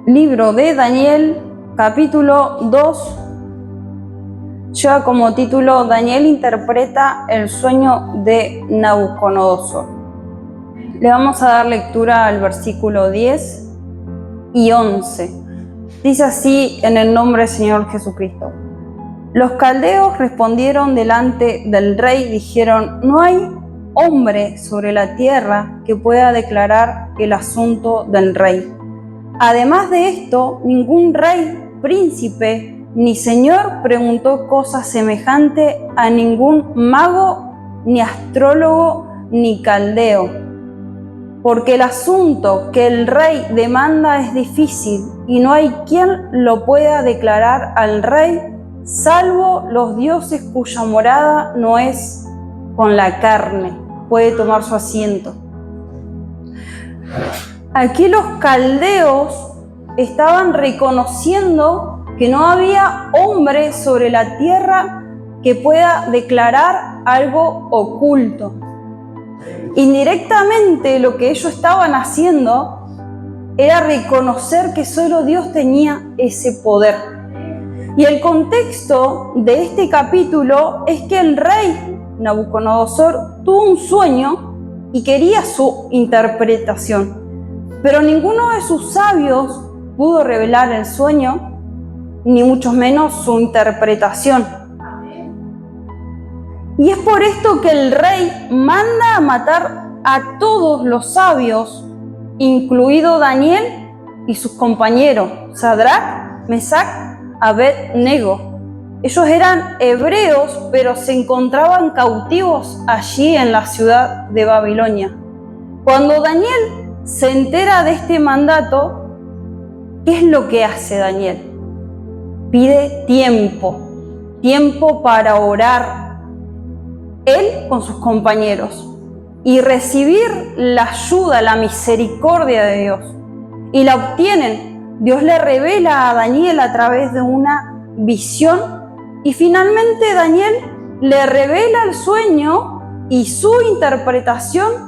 Libro de Daniel, capítulo 2, lleva como título Daniel interpreta el sueño de Nabucodonosor. Le vamos a dar lectura al versículo 10 y 11. Dice así en el nombre del Señor Jesucristo. Los caldeos respondieron delante del rey y dijeron: no hay hombre sobre la tierra que pueda declarar el asunto del rey. Además de esto, ningún rey, príncipe ni señor preguntó cosa semejante a ningún mago, ni astrólogo, ni caldeo. Porque el asunto que el rey demanda es difícil y no hay quien lo pueda declarar al rey, salvo los dioses cuya morada no es con la carne. Puede tomar su asiento. Aquí los caldeos estaban reconociendo que no había hombre sobre la tierra que pueda declarar algo oculto. Indirectamente lo que ellos estaban haciendo era reconocer que solo Dios tenía ese poder. Y el contexto de este capítulo es que el rey Nabucodonosor tuvo un sueño y quería su interpretación. Pero ninguno de sus sabios pudo revelar el sueño, ni mucho menos su interpretación. Y es por esto que el rey manda a matar a todos los sabios, incluido Daniel y sus compañeros, Sadrach, Mesach, Abed-nego. Ellos eran hebreos, pero se encontraban cautivos allí en la ciudad de Babilonia. Cuando Daniel se entera de este mandato, ¿qué es lo que hace Daniel? Pide tiempo para orar, él con sus compañeros, y recibir la ayuda, la misericordia de Dios. Y la obtienen. Dios le revela a Daniel a través de una visión, y finalmente Daniel le revela el sueño y su interpretación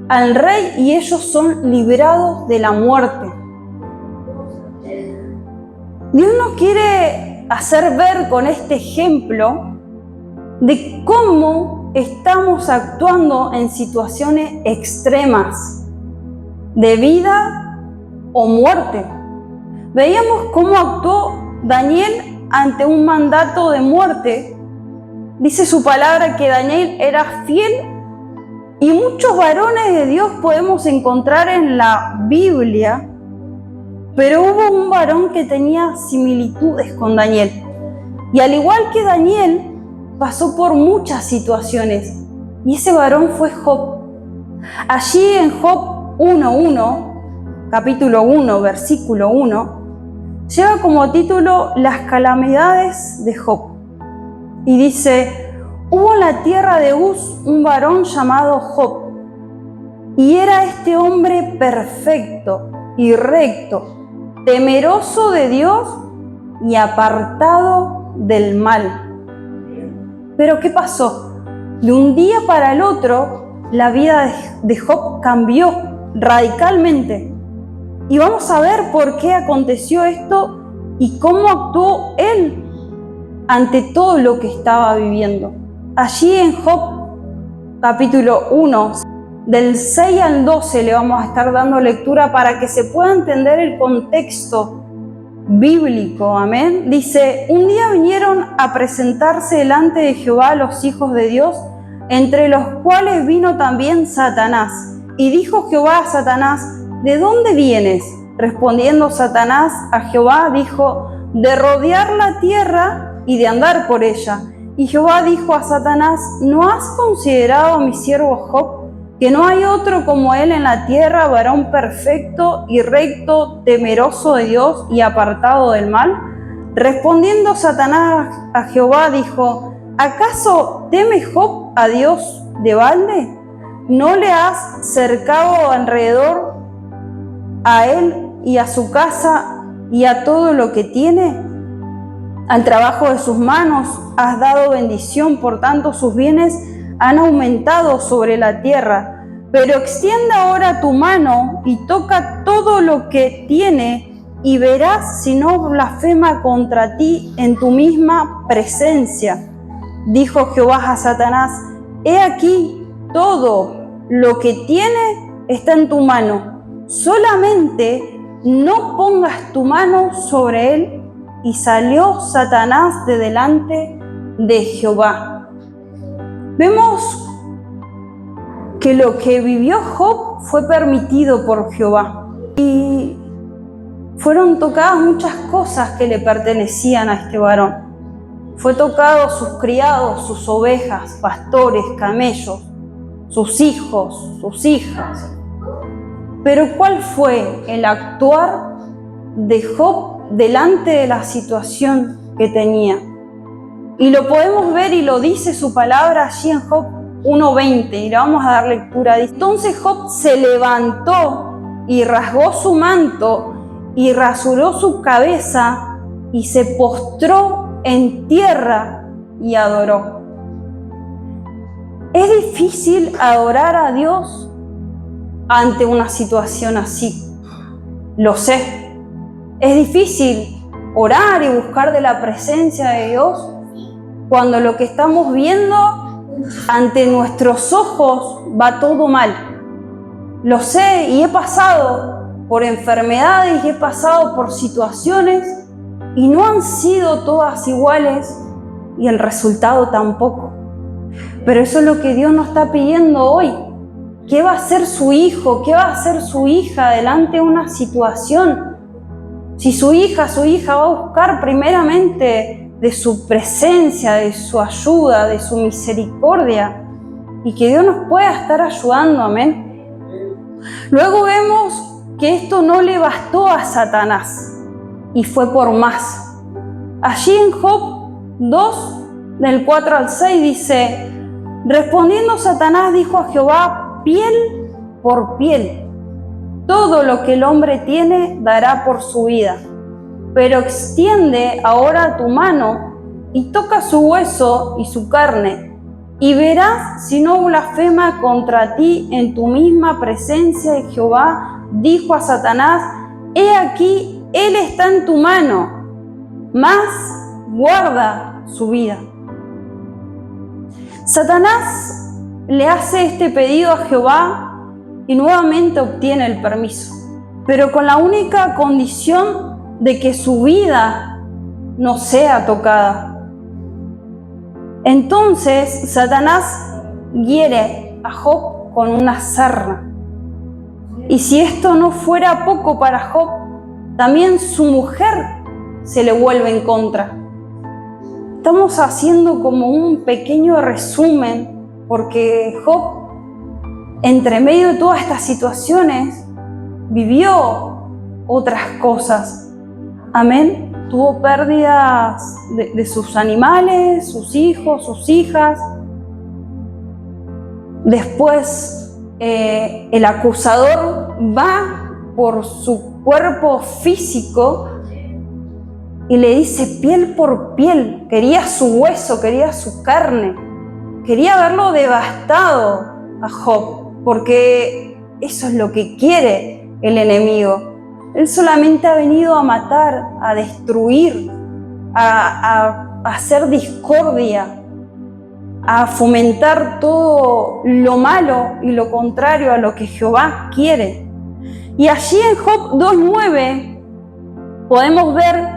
al rey, y ellos son librados de la muerte. Dios nos quiere hacer ver con este ejemplo de cómo estamos actuando en situaciones extremas de vida o muerte. Veíamos cómo actuó Daniel ante un mandato de muerte. Dice su palabra que Daniel era fiel. Y muchos varones de Dios podemos encontrar en la Biblia, pero hubo un varón que tenía similitudes con Daniel. Y al igual que Daniel, pasó por muchas situaciones. Y ese varón fue Job. Allí en Job 1:1, capítulo 1, versículo 1, lleva como título Las calamidades de Job. Y dice: hubo en la tierra de Uz un varón llamado Job, y era este hombre perfecto y recto, temeroso de Dios y apartado del mal. Pero ¿qué pasó? De un día para el otro, la vida de Job cambió radicalmente. Y vamos a ver por qué aconteció esto y cómo actuó él ante todo lo que estaba viviendo. Allí en Job, capítulo 1, del 6 al 12, le vamos a estar dando lectura para que se pueda entender el contexto bíblico. Amén. Dice: un día vinieron a presentarse delante de Jehová los hijos de Dios, entre los cuales vino también Satanás. Y dijo Jehová a Satanás: ¿de dónde vienes? Respondiendo Satanás a Jehová, dijo: de rodear la tierra y de andar por ella. Y Jehová dijo a Satanás: ¿no has considerado a mi siervo Job, que no hay otro como él en la tierra, varón perfecto y recto, temeroso de Dios y apartado del mal? Respondiendo Satanás a Jehová, dijo: ¿acaso teme Job a Dios de balde? ¿No le has cercado alrededor a él y a su casa y a todo lo que tiene? Al trabajo de sus manos has dado bendición, por tanto sus bienes han aumentado sobre la tierra. Pero extiende ahora tu mano y toca todo lo que tiene y verás si no blasfema contra ti en tu misma presencia. Dijo Jehová a Satanás: he aquí, todo lo que tiene está en tu mano, solamente no pongas tu mano sobre él. Y salió Satanás de delante de Jehová. Vemos que lo que vivió Job fue permitido por Jehová. Y fueron tocadas muchas cosas que le pertenecían a este varón. Fue tocado sus criados, sus ovejas, pastores, camellos, sus hijos, sus hijas. Pero ¿cuál fue el actuar de Job delante de la situación que tenía? Y lo podemos ver y lo dice su palabra allí en Job 1:20, y le vamos a dar lectura. Entonces Job se levantó y rasgó su manto y rasuró su cabeza y se postró en tierra y adoró. Es difícil adorar a Dios ante una situación así, lo sé. Es difícil orar y buscar de la presencia de Dios cuando lo que estamos viendo ante nuestros ojos va todo mal. Lo sé, y he pasado por enfermedades y he pasado por situaciones y no han sido todas iguales y el resultado tampoco. Pero eso es lo que Dios nos está pidiendo hoy. ¿Qué va a hacer su hijo? ¿Qué va a hacer su hija delante de una situación? Si su hija va a buscar primeramente de su presencia, de su ayuda, de su misericordia, y que Dios nos pueda estar ayudando, amén. Luego vemos que esto no le bastó a Satanás y fue por más. Allí en Job 2, del 4 al 6 dice: respondiendo Satanás dijo a Jehová: piel por piel. Todo lo que el hombre tiene dará por su vida. Pero extiende ahora tu mano y toca su hueso y su carne, y verás si no blasfema contra ti en tu misma presencia. Y Jehová dijo a Satanás: he aquí, él está en tu mano, mas guarda su vida. Satanás le hace este pedido a Jehová y nuevamente obtiene el permiso, pero con la única condición de que su vida no sea tocada. Entonces Satanás hiere a Job con una sarna. Y si esto no fuera poco para Job, también su mujer se le vuelve en contra. Estamos haciendo como un pequeño resumen, porque Job, entre medio de todas estas situaciones, vivió otras cosas. Amén. Tuvo pérdidas de sus animales, sus hijos, sus hijas. Después el acusador va por su cuerpo físico y le dice piel por piel. Quería su hueso, quería su carne. Quería verlo devastado a Job, porque eso es lo que quiere el enemigo. Él solamente ha venido a matar, a destruir, a hacer discordia, a fomentar todo lo malo y lo contrario a lo que Jehová quiere. Y allí en Job 2:9 podemos ver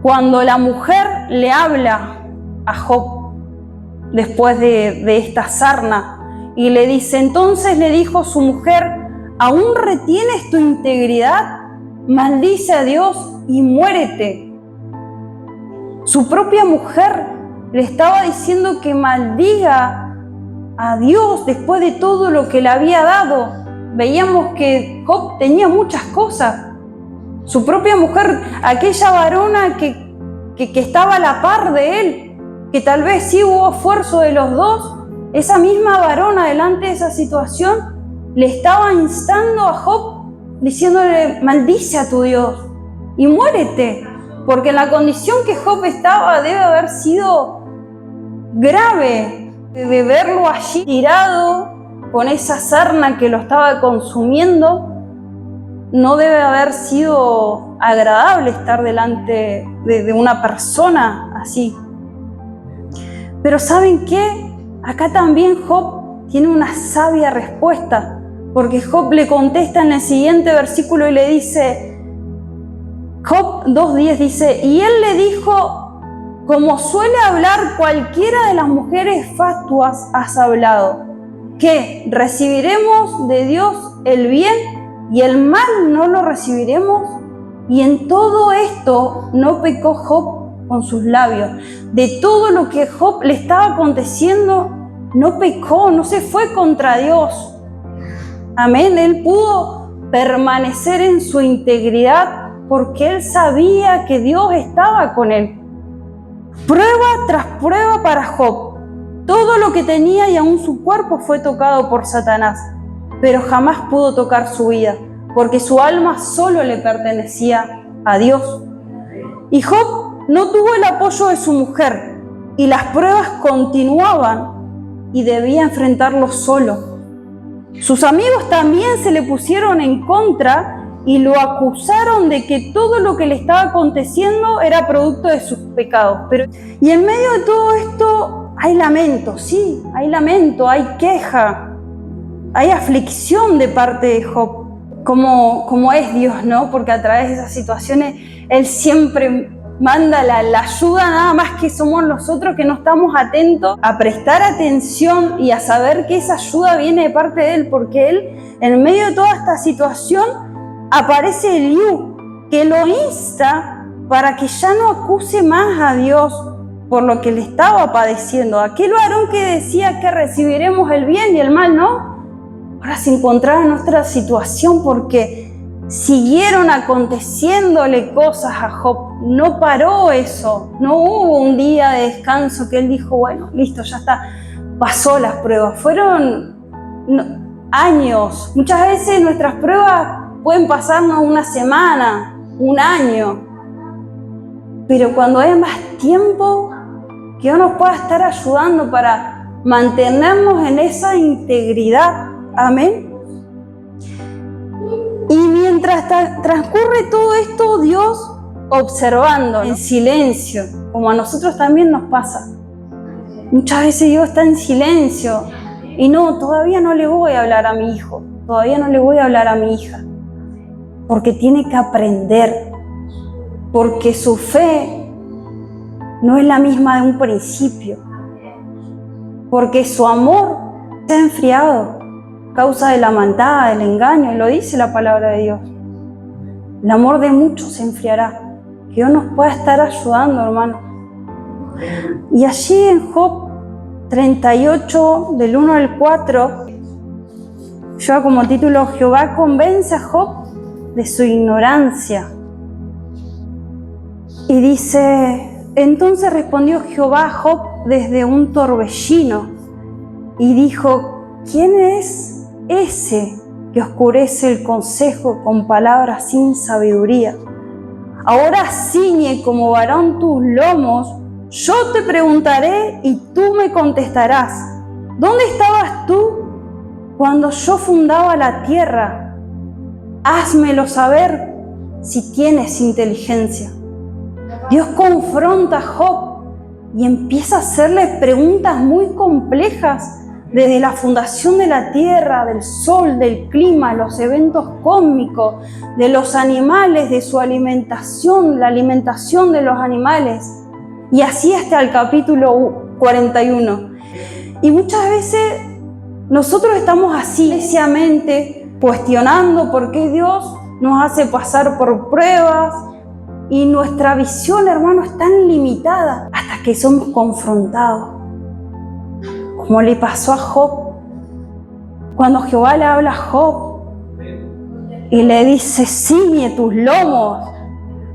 cuando la mujer le habla a Job después de esta sarna. Y le dice: entonces le dijo su mujer: ¿aún retienes tu integridad? Maldice a Dios y muérete. Su propia mujer le estaba diciendo que maldiga a Dios después de todo lo que le había dado. Veíamos que Job tenía muchas cosas. Su propia mujer, aquella varona que estaba a la par de él, que tal vez sí hubo esfuerzo de los dos, esa misma varona delante de esa situación le estaba instando a Job, diciéndole: maldice a tu Dios y muérete, porque en la condición que Job estaba debe haber sido grave, de verlo allí tirado con esa sarna que lo estaba consumiendo. no debe haber sido agradable estar delante de una persona así. Pero ¿saben qué? Acá también Job tiene una sabia respuesta, porque Job le contesta en el siguiente versículo y le dice, Job 2:10 dice, y él le dijo, como suele hablar cualquiera de las mujeres fatuas has hablado, que recibiremos de Dios el bien y el mal no lo recibiremos. Y en todo esto no pecó Job con sus labios. De todo lo que Job le estaba aconteciendo, no pecó, no se fue contra Dios. Amén. Él pudo permanecer en su integridad porque él sabía que Dios estaba con él. Prueba tras prueba para Job. Todo lo que tenía y aún su cuerpo fue tocado por Satanás, pero jamás pudo tocar su vida, porque su alma solo le pertenecía a Dios. Y Job no tuvo el apoyo de su mujer, y las pruebas continuaban y debía enfrentarlo solo. Sus amigos también se le pusieron en contra y lo acusaron de que todo lo que le estaba aconteciendo era producto de sus pecados. Y en medio de todo esto hay lamento, sí, hay lamento, hay queja, hay aflicción de parte de Job, como es Dios, ¿no? Porque a través de esas situaciones Él siempre manda la ayuda, nada más que somos nosotros que no estamos atentos a prestar atención y a saber que esa ayuda viene de parte de Él, porque Él, en medio de toda esta situación, aparece Eliú, que lo insta para que ya no acuse más a Dios por lo que le estaba padeciendo. Aquel varón que decía que recibiremos el bien y el mal, ¿no? Ahora se encontraba en otra situación porque siguieron aconteciéndole cosas a Job. No paró eso. No hubo un día de descanso que él dijo, bueno, listo, ya está, pasó las pruebas. Fueron años. Muchas veces nuestras pruebas pueden pasarnos una semana, un año. Pero cuando hay más tiempo, que Dios nos pueda estar ayudando para mantenernos en esa integridad. Amén. Y mientras transcurre todo esto, Dios observando en silencio, como a nosotros también nos pasa. Muchas veces Dios está en silencio y no, todavía no le voy a hablar a mi hijo, todavía no le voy a hablar a mi hija, porque tiene que aprender, porque su fe no es la misma de un principio, porque su amor se ha enfriado a causa de la maldad, del engaño, y lo dice la palabra de Dios. El amor de muchos se enfriará. Que Dios nos pueda estar ayudando, hermano. Y allí en Job 38, del 1 al 4, lleva como título, Jehová convence a Job de su ignorancia. Y dice, entonces respondió Jehová a Job desde un torbellino y dijo, ¿quién es ese que oscurece el consejo con palabras sin sabiduría? Ahora ciñe como varón tus lomos, yo te preguntaré y tú me contestarás. ¿Dónde estabas tú cuando yo fundaba la tierra? Házmelo saber si tienes inteligencia. Dios confronta a Job y empieza a hacerle preguntas muy complejas desde la fundación de la tierra, del sol, del clima, los eventos cósmicos, de los animales, de su alimentación, la alimentación de los animales. Y así hasta el capítulo 41. Y muchas veces nosotros estamos así, neciamente, cuestionando por qué Dios nos hace pasar por pruebas. Y nuestra visión, hermano, es tan limitada hasta que somos confrontados. Como le pasó a Job. Cuando Jehová le habla a Job y le dice, ciñe tus lomos.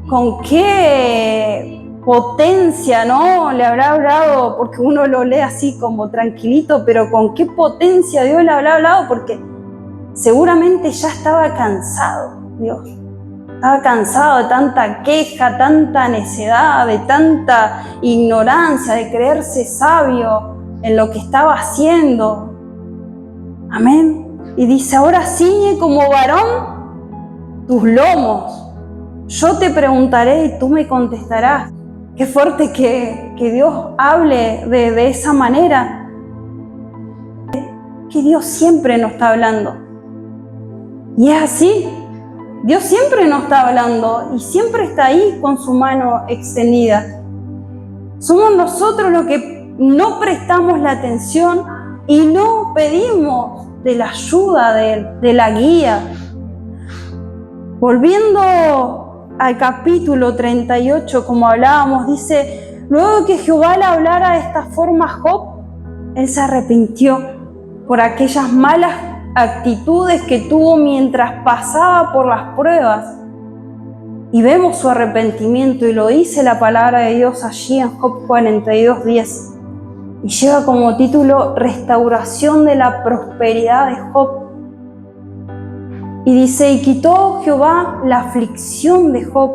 ¿Con qué potencia, no? Le habrá hablado, porque uno lo lee así como tranquilito, pero con qué potencia Dios le habrá hablado, porque seguramente ya estaba cansado Dios. Estaba cansado de tanta queja, tanta necedad, de tanta ignorancia, de creerse sabio en lo que estaba haciendo. Amén. Y dice, ahora ciñe como varón tus lomos. Yo te preguntaré y tú me contestarás. Qué fuerte que Dios hable de esa manera. Que Dios siempre nos está hablando. Y es así. Dios siempre nos está hablando y siempre está ahí con su mano extendida. Somos nosotros los que no prestamos la atención y no pedimos de la ayuda de Él, de la guía. Volviendo al capítulo 38, como hablábamos, dice: luego que Jehová le hablara de esta forma a Job, él se arrepintió por aquellas malas actitudes que tuvo mientras pasaba por las pruebas. Y vemos su arrepentimiento, y lo dice la palabra de Dios allí en Job 42:10. Y lleva como título Restauración de la prosperidad de Job. Y dice: y quitó Jehová la aflicción de Job,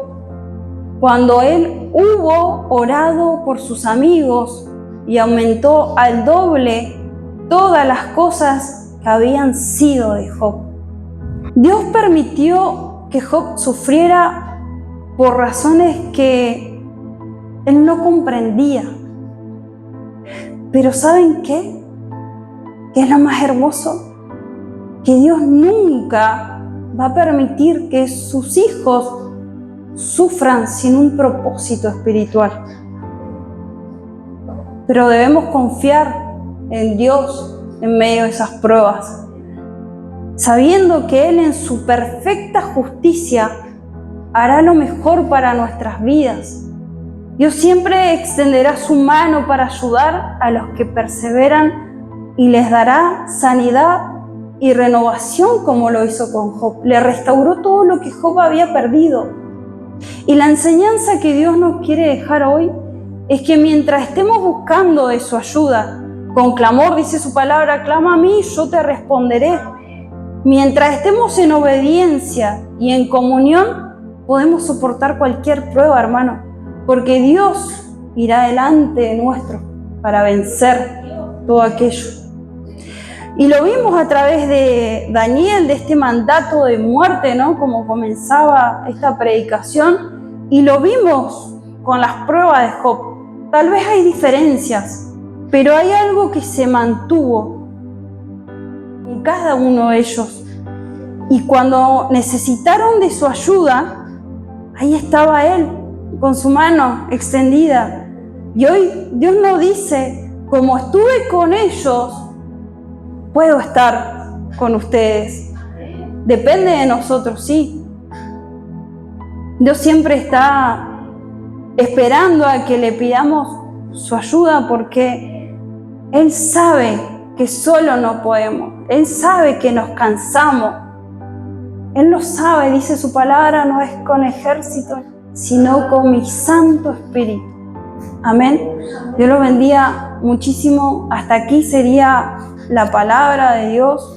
cuando él hubo orado por sus amigos, y aumentó al doble todas las cosas que habían sido de Job. Dios permitió que Job sufriera por razones que él no comprendía. Pero ¿saben qué? ¿Qué es lo más hermoso? Que Dios nunca va a permitir que sus hijos sufran sin un propósito espiritual. Pero debemos confiar en Dios en medio de esas pruebas, sabiendo que Él en su perfecta justicia hará lo mejor para nuestras vidas. Dios siempre extenderá su mano para ayudar a los que perseveran y les dará sanidad y renovación, como lo hizo con Job. Le restauró todo lo que Job había perdido. Y la enseñanza que Dios nos quiere dejar hoy es que mientras estemos buscando de su ayuda, con clamor, dice su palabra, clama a mí, yo te responderé. Mientras estemos en obediencia y en comunión, podemos soportar cualquier prueba, hermano, porque Dios irá delante nuestro para vencer todo aquello. Y lo vimos a través de Daniel, de este mandato de muerte, ¿no? Como comenzaba esta predicación, y lo vimos con las pruebas de Job. Tal vez hay diferencias, pero hay algo que se mantuvo en cada uno de ellos. Y cuando necesitaron de su ayuda, ahí estaba Él, con su mano extendida. Y hoy Dios nos dice: como estuve con ellos, puedo estar con ustedes. Depende de nosotros, sí. Dios siempre está esperando a que le pidamos su ayuda, porque Él sabe que solo no podemos. Él sabe que nos cansamos. Él lo sabe, dice su palabra, no es con ejército, sino con mi Santo Espíritu. Amén. Dios los bendiga muchísimo. Hasta aquí sería la palabra de Dios.